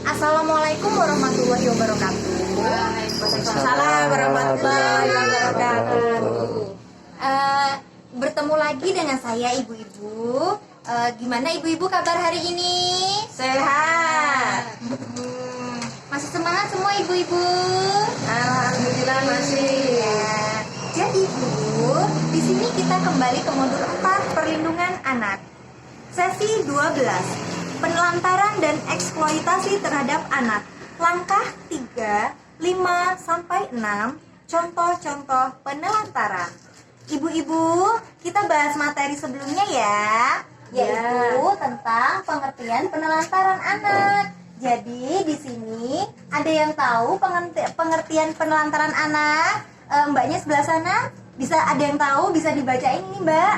Assalamualaikum warahmatullahi wabarakatuh. Waalaikumsalam warahmatullahi wabarakatuh. Bertemu lagi dengan saya ibu-ibu. Gimana ibu-ibu kabar hari ini? Sehat. Masih semangat semua ibu-ibu? Alhamdulillah masih. Ya. Jadi ibu, di sini kita kembali ke modul 4 perlindungan anak. Sesi 12. Penelantaran dan eksploitasi terhadap anak. Langkah 3, 5 sampai 6. Contoh-contoh penelantaran. Ibu-ibu, kita bahas materi sebelumnya ya, yaitu tentang pengertian penelantaran anak. Jadi di sini ada yang tahu pengertian penelantaran anak? Mbaknya sebelah sana bisa, ada yang tahu, bisa dibacain ini Mbak?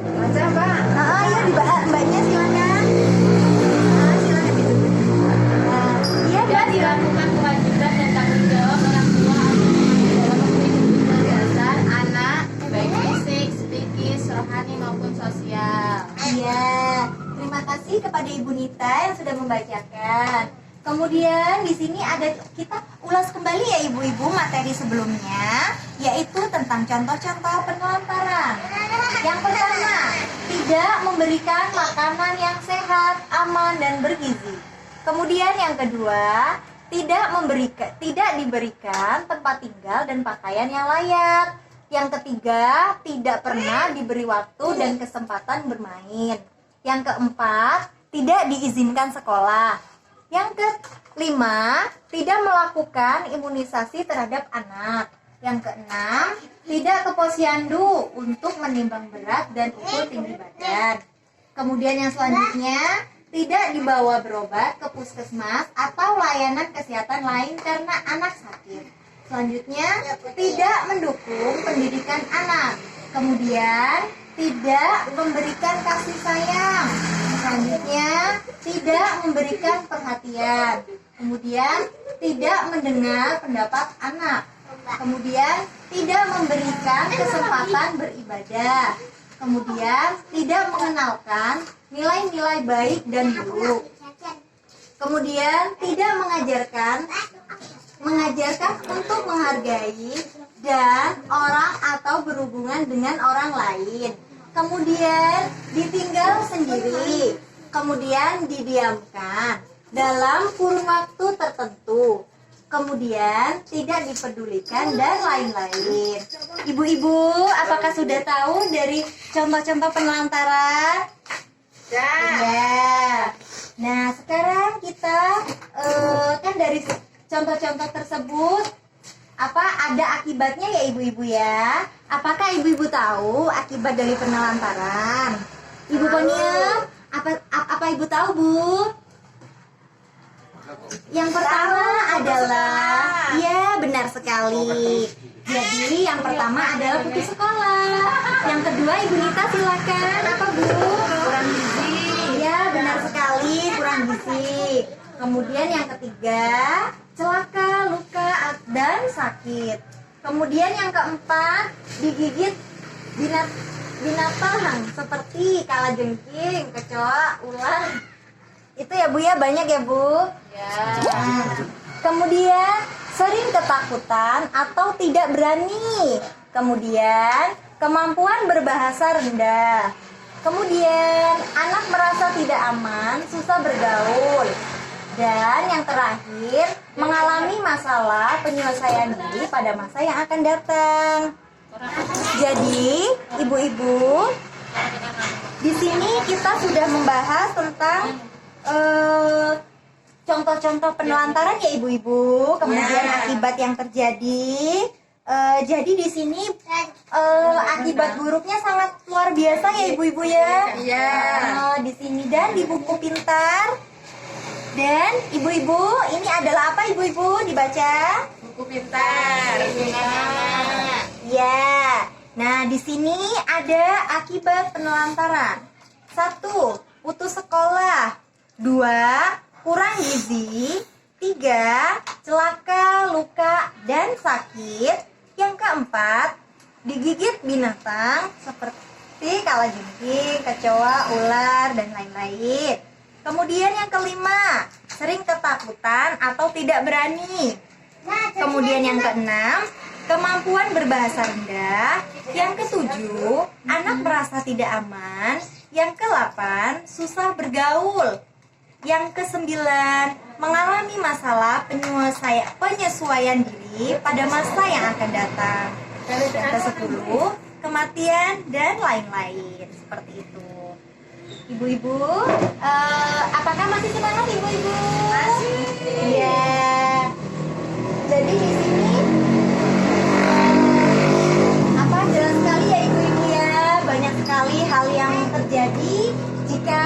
Baca Mbak. Ya mbaknya silakan. Silakan. Iya Dan dilakukan kewajiban dan tanggung jawab orang tua dalam memenuhi kebiasaan anak baik fisik, psikis, rohani maupun sosial. Iya, terima kasih kepada Ibu Nita yang sudah membacakan. Kemudian di sini ada, kita ulas kembali ya ibu-ibu materi sebelumnya, yaitu tentang contoh-contoh penelantaran. Yang pertama, tidak memberikan makanan yang sehat, aman dan bergizi. Kemudian yang kedua, tidak diberikan tempat tinggal dan pakaian yang layak. Yang ketiga, tidak pernah diberi waktu dan kesempatan bermain. Yang keempat, tidak diizinkan sekolah. Yang kelima, tidak melakukan imunisasi terhadap anak. Yang keenam, tidak ke posyandu untuk menimbang berat dan ukur tinggi badan. Kemudian yang selanjutnya, tidak dibawa berobat ke puskesmas atau layanan kesehatan lain karena anak sakit. Selanjutnya, tidak mendukung pendidikan anak. Kemudian, tidak memberikan kasih sayang. Selanjutnya, tidak memberikan perhatian. Kemudian, tidak mendengar pendapat anak. Kemudian, tidak memberikan kesempatan beribadah. Kemudian, tidak mengenalkan nilai-nilai baik dan buruk. Kemudian, tidak mengajarkan untuk menghargai dan orang atau berhubungan dengan orang lain. Kemudian ditinggal sendiri. Kemudian didiamkan dalam kurun waktu tertentu. Kemudian tidak dipedulikan dan lain-lain. Ibu-ibu, apakah sudah tahu dari contoh-contoh penelantaran? Ya. Nah, sekarang kita kan dari contoh-contoh tersebut ada akibatnya ya ibu-ibu ya. Apakah ibu-ibu tahu akibat dari penelantaran? Ibu Poniam, apa ibu tahu Bu? Yang pertama adalah, ya benar sekali. Jadi yang pertama adalah putus sekolah. Yang kedua Ibu Nita silakan, apa Bu? Kurang gizi. Ya benar sekali, kurang gizi. Kemudian yang ketiga, celaka, luka, dan sakit. Kemudian yang keempat, digigit binatang seperti kalajengking, kecoa, ular. Itu ya Bu ya, banyak ya Bu? Ya. Nah, kemudian sering ketakutan atau tidak berani. Kemudian kemampuan berbahasa rendah. Kemudian anak merasa tidak aman, susah bergaul. Dan yang terakhir, mengalami masalah penyelesaian diri pada masa yang akan datang. Jadi, ibu-ibu, di sini kita sudah membahas tentang contoh-contoh penelantaran ya ibu-ibu, kemudian akibat yang terjadi. Jadi di sini akibat buruknya sangat luar biasa ya ibu-ibu ya. Iya. Di sini dan di buku pintar. Dan ibu-ibu, ini adalah apa ibu-ibu? Dibaca. Buku pintar. Ya. Nah, di sini ada akibat penelantaran. 1. Putus sekolah. 2. Kurang gizi. 3. Celaka, luka, dan sakit. Yang keempat, digigit binatang seperti kalajengking, kecoa, ular, dan lain-lain. Kemudian yang kelima, sering ketakutan atau tidak berani. Kemudian yang keenam, kemampuan berbahasa rendah. Yang ketujuh, anak merasa tidak aman. Yang kedelapan, susah bergaul. Yang kesembilan, mengalami masalah penyesuaian diri pada masa yang akan datang. Yang kesepuluh, kematian dan lain-lain. Seperti itu. Ibu-ibu, apakah masih semangat ibu-ibu? Masih. Iya. Jadi di sini jelas sekali ya ibu-ibu ya, banyak sekali hal yang terjadi jika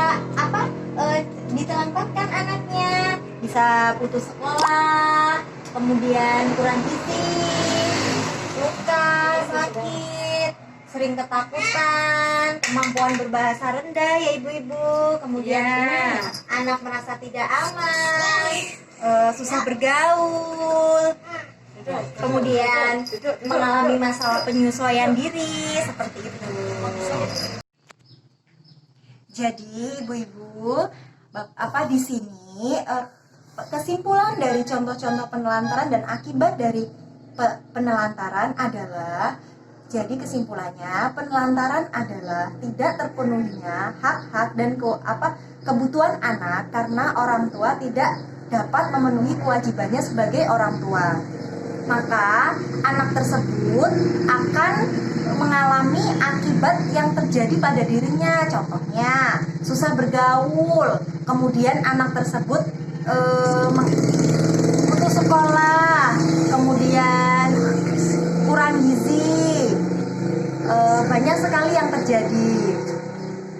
ditelantarkan anaknya, bisa putus sekolah, kemudian kurang gizi, luka, sakit, sering ketakutan, kemampuan berbahasa rendah ya ibu-ibu, kemudian anak merasa tidak aman, susah bergaul, kemudian mengalami masalah penyesuaian diri seperti itu. Jadi ibu-ibu, di sini kesimpulan dari contoh-contoh penelantaran dan akibat dari penelantaran adalah, jadi kesimpulannya penelantaran adalah tidak terpenuhinya hak-hak dan kebutuhan anak karena orang tua tidak dapat memenuhi kewajibannya sebagai orang tua. Maka anak tersebut akan mengalami akibat yang terjadi pada dirinya. Contohnya susah bergaul, kemudian anak tersebut putus sekolah, kemudian kurang gizi, banyak sekali yang terjadi.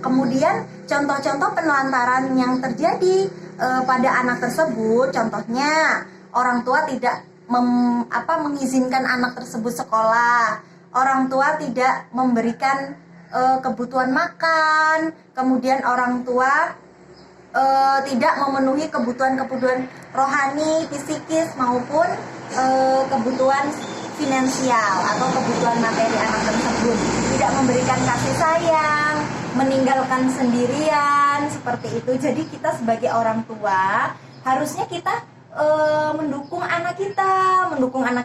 Kemudian contoh-contoh penelantaran yang terjadi pada anak tersebut, contohnya orang tua tidak mengizinkan anak tersebut sekolah, orang tua tidak memberikan kebutuhan makan, kemudian orang tua tidak memenuhi kebutuhan rohani, psikis maupun kebutuhan finansial atau kebutuhan materi anak tersebut, tidak memberikan kasih sayang, meninggalkan sendirian, seperti itu. Jadi kita sebagai orang tua harusnya kita mendukung anak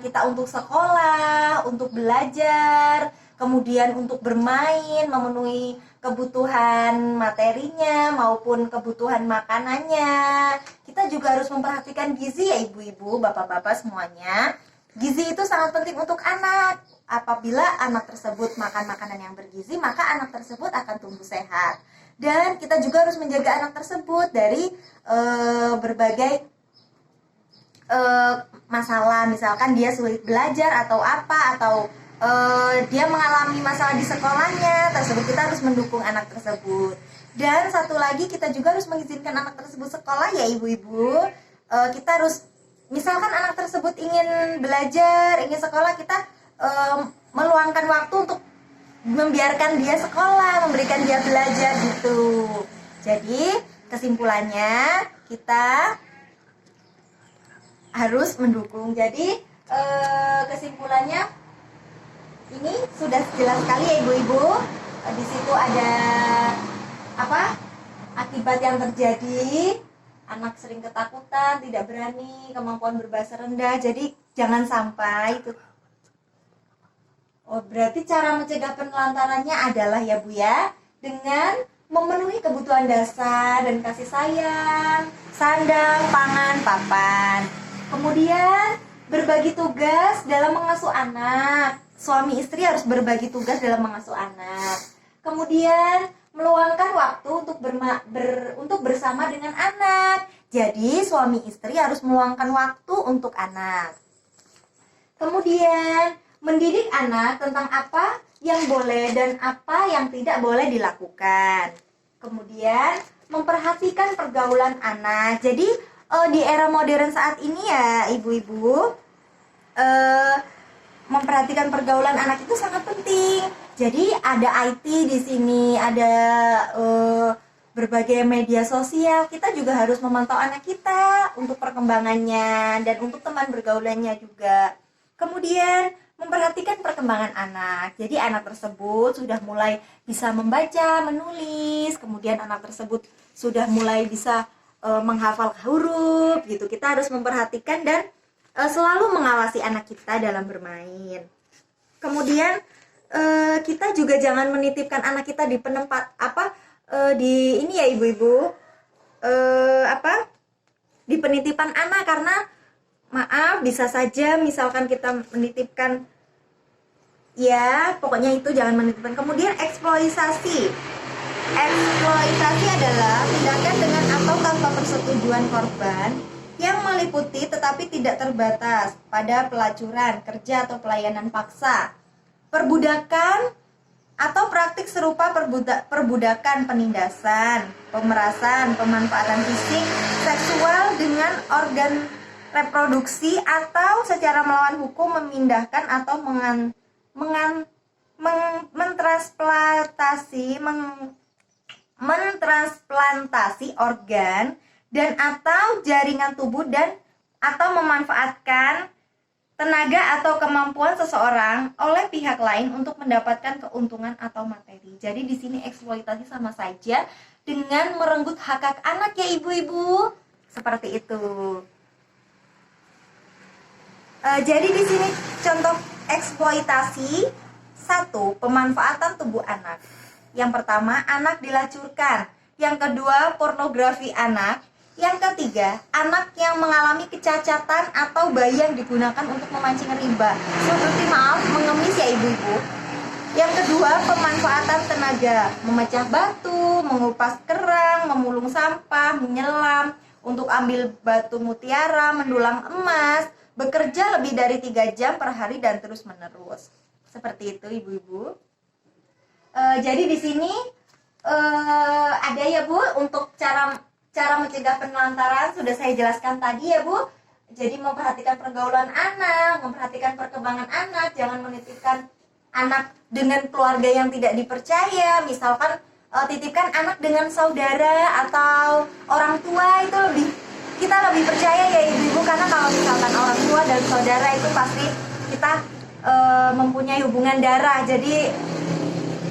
kita untuk sekolah, untuk belajar, kemudian untuk bermain, memenuhi kebutuhan materinya maupun kebutuhan makanannya. Kita juga harus memperhatikan gizi ya ibu-ibu, bapak-bapak semuanya. Gizi itu sangat penting untuk anak. Apabila anak tersebut makan makanan yang bergizi, maka anak tersebut akan tumbuh sehat. Dan kita juga harus menjaga anak tersebut dari berbagai masalah, misalkan dia sulit belajar atau dia mengalami masalah di sekolahnya tersebut, kita harus mendukung anak tersebut. Dan satu lagi, kita juga harus mengizinkan anak tersebut sekolah ya ibu-ibu. Kita harus, misalkan anak tersebut ingin belajar, ingin sekolah, kita meluangkan waktu untuk membiarkan dia sekolah, memberikan dia belajar gitu. Jadi kesimpulannya kita harus mendukung. Jadi kesimpulannya ini sudah jelas sekali ya ibu-ibu. Di situ ada akibat yang terjadi, anak sering ketakutan, tidak berani, kemampuan berbahasa rendah. Jadi jangan sampai itu. Berarti cara mencegah penelantarannya adalah ya Bu ya, dengan memenuhi kebutuhan dasar dan kasih sayang, sandang, pangan, papan. Kemudian berbagi tugas dalam mengasuh anak. Suami istri harus berbagi tugas dalam mengasuh anak. Kemudian meluangkan waktu untuk bersama dengan anak. Jadi suami istri harus meluangkan waktu untuk anak. Kemudian mendidik anak tentang apa yang boleh dan apa yang tidak boleh dilakukan. Kemudian memperhatikan pergaulan anak. Jadi di era modern saat ini ya ibu-ibu, memperhatikan pergaulan anak itu sangat penting. Jadi ada IT di sini, ada berbagai media sosial. Kita juga harus memantau anak kita untuk perkembangannya dan untuk teman bergaulannya juga. Kemudian memperhatikan perkembangan anak. Jadi anak tersebut sudah mulai bisa membaca, menulis. Kemudian anak tersebut sudah mulai bisa menghafal huruf gitu. Kita harus memperhatikan dan selalu mengawasi anak kita dalam bermain. Kemudian kita juga jangan menitipkan anak kita di penempat di ini ya ibu-ibu, di penitipan anak, karena maaf bisa saja misalkan kita menitipkan, ya pokoknya itu jangan menitipkan. Kemudian eksploitasi adalah tindakan dengan atau tanpa persetujuan korban yang meliputi tetapi tidak terbatas pada pelacuran, kerja atau pelayanan paksa, perbudakan atau praktik serupa perbudakan, penindasan, pemerasan, pemanfaatan fisik, seksual dengan organ reproduksi, atau secara melawan hukum memindahkan atau mentransplantasi organ dan atau jaringan tubuh dan atau memanfaatkan tenaga atau kemampuan seseorang oleh pihak lain untuk mendapatkan keuntungan atau materi. Jadi di sini eksploitasi sama saja dengan merenggut hak anak ya ibu-ibu. Seperti itu. Jadi di sini contoh eksploitasi. 1. Pemanfaatan tubuh anak. Yang pertama, anak dilacurkan. Yang kedua, pornografi anak. Yang ketiga, anak yang mengalami kecacatan atau bayi yang digunakan untuk memancing riba, seperti mengemis ya ibu-ibu. Yang kedua, pemanfaatan tenaga, memecah batu, mengupas kerang, memulung sampah, menyelam, untuk ambil batu mutiara, mendulang emas, bekerja lebih dari 3 jam per hari dan terus menerus. Seperti itu ibu-ibu. Jadi di sini ada ya Bu, untuk cara mencegah penelantaran sudah saya jelaskan tadi ya Bu. Jadi memperhatikan pergaulan anak, memperhatikan perkembangan anak, jangan menitipkan anak dengan keluarga yang tidak dipercaya. Misalkan titipkan anak dengan saudara atau orang tua, itu kita lebih percaya ya ibu-ibu, karena kalau misalkan orang tua dan saudara itu pasti kita mempunyai hubungan darah, jadi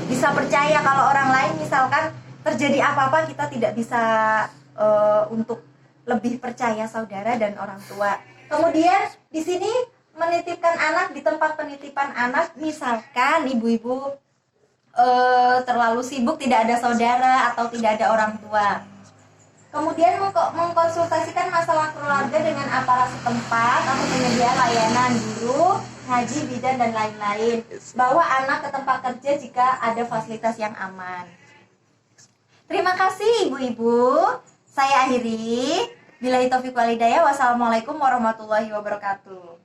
bisa percaya. Kalau orang lain misalkan terjadi apa-apa, kita tidak bisa untuk lebih percaya saudara dan orang tua. Kemudian di sini menitipkan anak di tempat penitipan anak, misalkan ibu-ibu terlalu sibuk, tidak ada saudara atau tidak ada orang tua. Kemudian mengkonsultasikan masalah keluarga dengan aparat setempat atau penyedia layanan, guru, ngaji, bidan, dan lain-lain. Bawa anak ke tempat kerja jika ada fasilitas yang aman. Terima kasih ibu-ibu. Saya akhiri. Billahi taufiq wal hidayah. Wassalamualaikum warahmatullahi wabarakatuh.